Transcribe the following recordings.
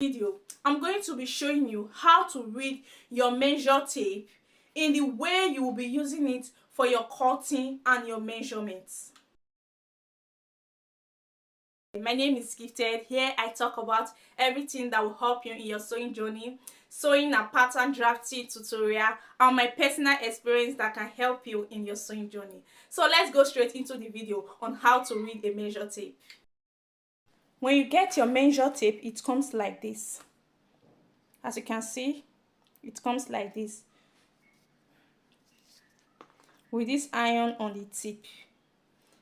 Video, I'm going to be showing you how to read your measure tape in the way you will be using it for your cutting and your measurements. My name is Gifted. Here I talk about everything that will help you in your sewing journey, sewing and pattern drafting tutorial, and my personal experience that can help you in your sewing journey. So let's go straight into the video on how to read a measure tape. When you get your measure tape, it comes like this. As you can see, it comes like this with this iron on the tip.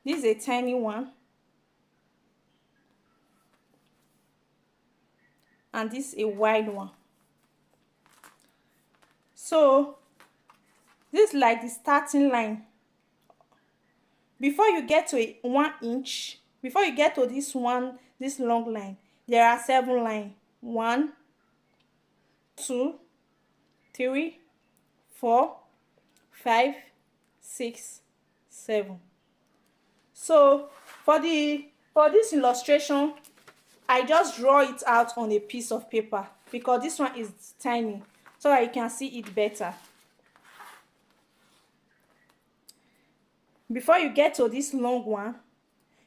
This is a tiny one, and this is a wide one. So this is like the starting line. Before you get to 1 inch, before you get to this long line, there are 7 lines. 1, 2, 3, 4, 5, 6, 7. So for this illustration, I just draw it out on a piece of paper because this one is tiny, so that you can see it better. Before you get to this long one,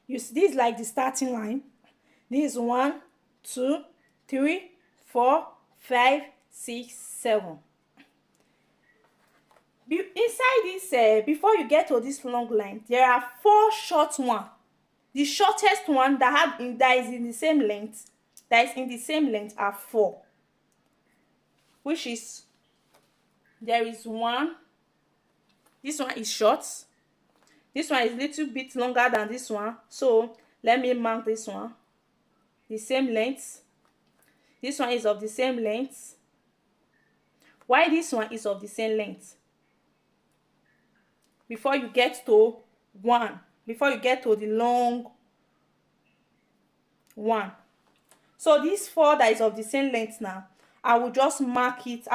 you see this is like the starting line. This is 1, 2, 3, 4, 5, 6, 7. Inside this, before you get to this long line, there are 4 short ones. The shortest one that is in the same length, are 4, which is, there is 1. This one is short. This one is a little bit longer than this one, so let me mark this one. The same length. This one is of the same length. Why this one is of the same length? Before you get to the long one. So this 4 that is of the same length now, I will just mark it.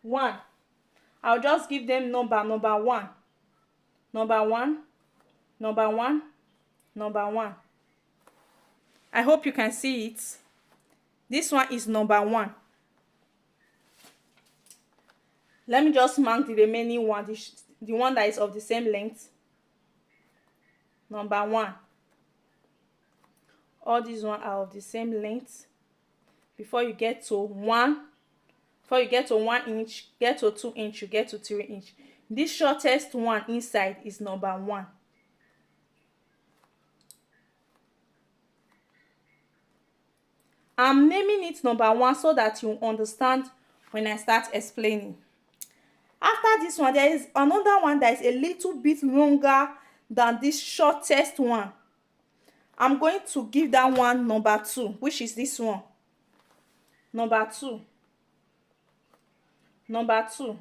1. I'll just give them number 1. Number 1, number 1, number 1. I hope you can see it. This one is number 1. Let me just mark the remaining one, the one that is of the same length. Number 1. All these ones are of the same length. Before you get to 1 inch, get to 2 inch, you get to 3 inch. This shortest one inside is number 1. I'm naming it number 1 so that you understand when I start explaining. After this one, there is another one that is a little bit longer than this shortest one. I'm going to give that one number 2, which is this one. Number 2. Number 2.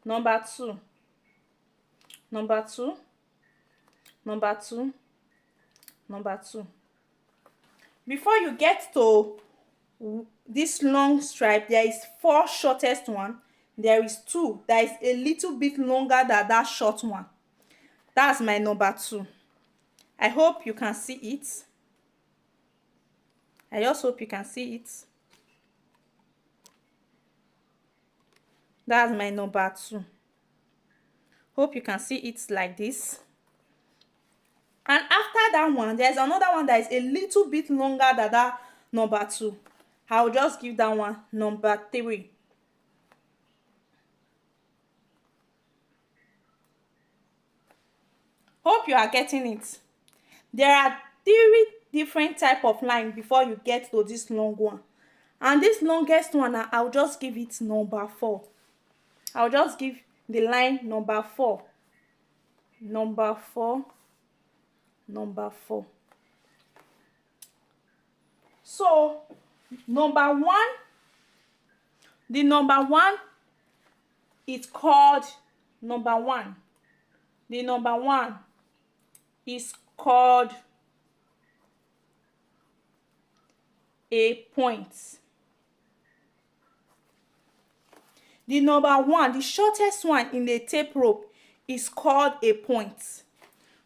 Number 2. Number 2. Number 2. Number 2. Before you get to this long stripe, there is 4 shortest one. There is 2 that is a little bit longer than that short one. That's my number 2. I hope you can see it. I just hope you can see it. That's my number 2. Hope you can see it like this. And after that one, there's another one that is a little bit longer than that number 2. I'll just give that one number 3. Hope you are getting it. There are 3 different type of line before you get to this long one. And this longest one, I'll just give it number 4. I'll just give the line number 4. Number 4. Number 4. So, number 1, the number 1 is called number 1. The number 1 is called a point. The number 1, the shortest one in the tape rope, is called a point,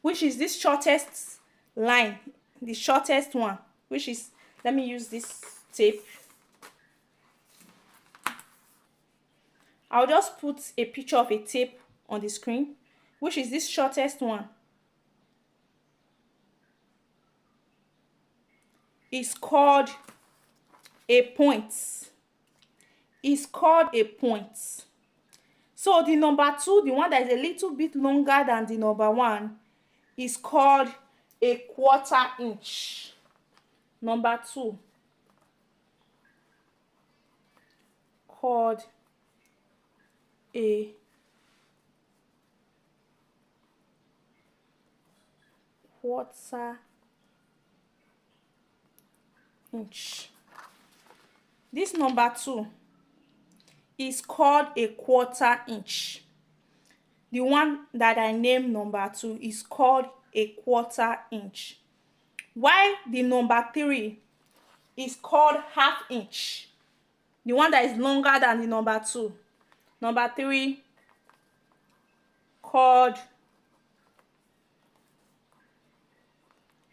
which is this shortest line, the shortest one, which is, let me use this tape. I'll just put a picture of a tape on the screen, which is this shortest one. It's called a point. It's called a point. So the number 2, the one that is a little bit longer than the number 1, is called a quarter inch. Number 2, called a quarter inch. This number 2 is called a quarter inch. The one that I named number 2 is called a quarter inch. While the number 3 is called half inch. The one that is longer than the number 2. Number 3 called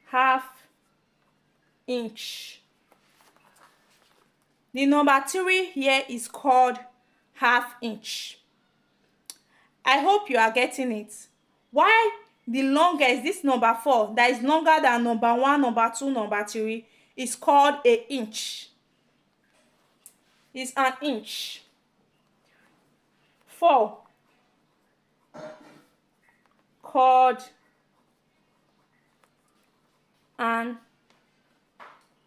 half inch. The number 3 here is called half inch. I hope you are getting it. Why the longest, this number 4, that is longer than number 1, number 2, number 3, is called an inch. It's an inch. 4 called an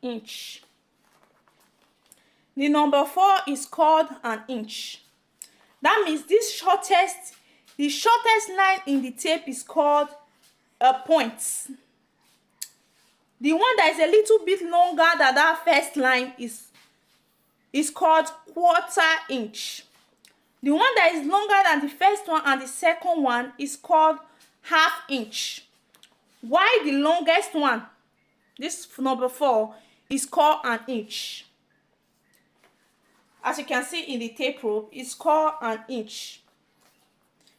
inch. The number 4 is called an inch. That means the shortest line in the tape is called a point. The one that is a little bit longer than that first line is called quarter inch. The one that is longer than the first one and the second one is called half inch. While the longest one, this number 4, is called an inch. As you can see in the tape rope, it's called an inch.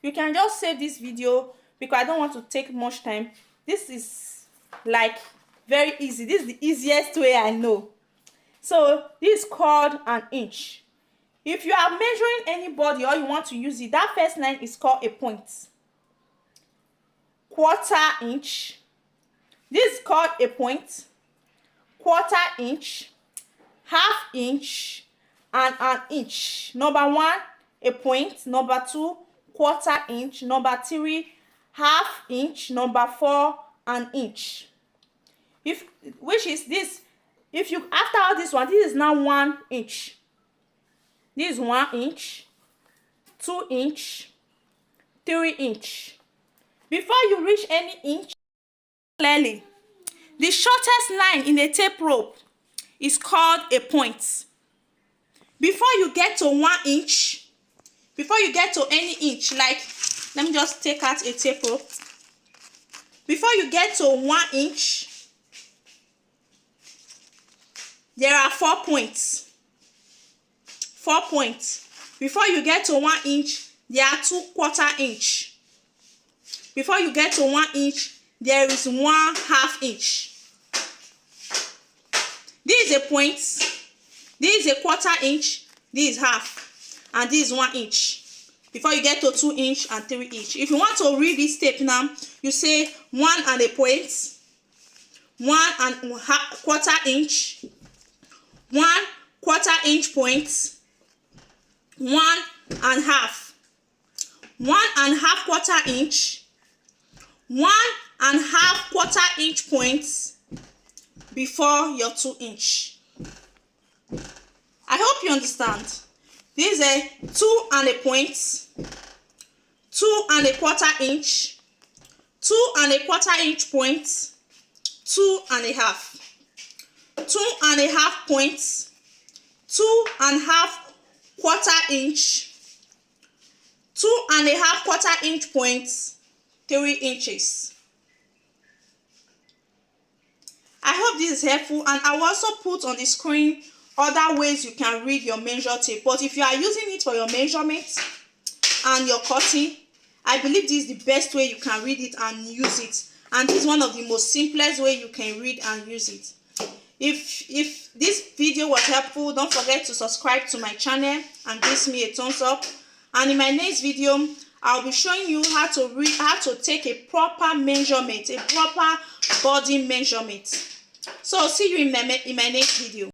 You can just save this video because I don't want to take much time. This is like very easy. This is the easiest way I know. So this is called an inch. If you are measuring anybody or you want to use it, that first line is called a point. Quarter inch. This is called a point. Quarter inch, half inch, and an inch. Number 1, a point. Number 2, quarter inch. Number 3, half inch. Number 4, an inch. Which is this? If you, after all this one, this is now 1 inch. This is 1 inch, 2 inch, 3 inch. Before you reach any inch, clearly, the shortest line in a tape rope is called a point. Before you get to 1 inch, before you get to any inch, like, let me just take out a tape rope. Before you get to 1 inch, there are 4 points. 4 points. Before you get to 1 inch, there are 2 quarter inch. Before you get to 1 inch, there is 1 half inch. This is a point. This is a quarter inch. This is half. And this is 1 inch. Before you get to 2 inch and 3 inch. If you want to read this tape now, you say 1 and a point, 1 and quarter inch, 1 quarter inch point, 1 and half, 1 and half quarter inch, 1 and half quarter inch points before your 2 inch. I hope you understand. This is a 2 and a point, 2 and a quarter inch, 2 and a quarter inch point, 2 and a half, 2 and a half points, 2 and a half quarter inch, 2 and a half quarter inch points, 3 inches. I hope this is helpful, and I will also put on the screen other ways you can read your measure tape. But if you are using it for your measurements and your cutting, I believe this is the best way you can read it and use it. and this is one of the most simplest way you can read and use it. If this video was helpful, don't forget to subscribe to my channel and give me a thumbs up. And in my next video, I'll be showing you how to take a proper measurement, a proper body measurement. So see you in my next video.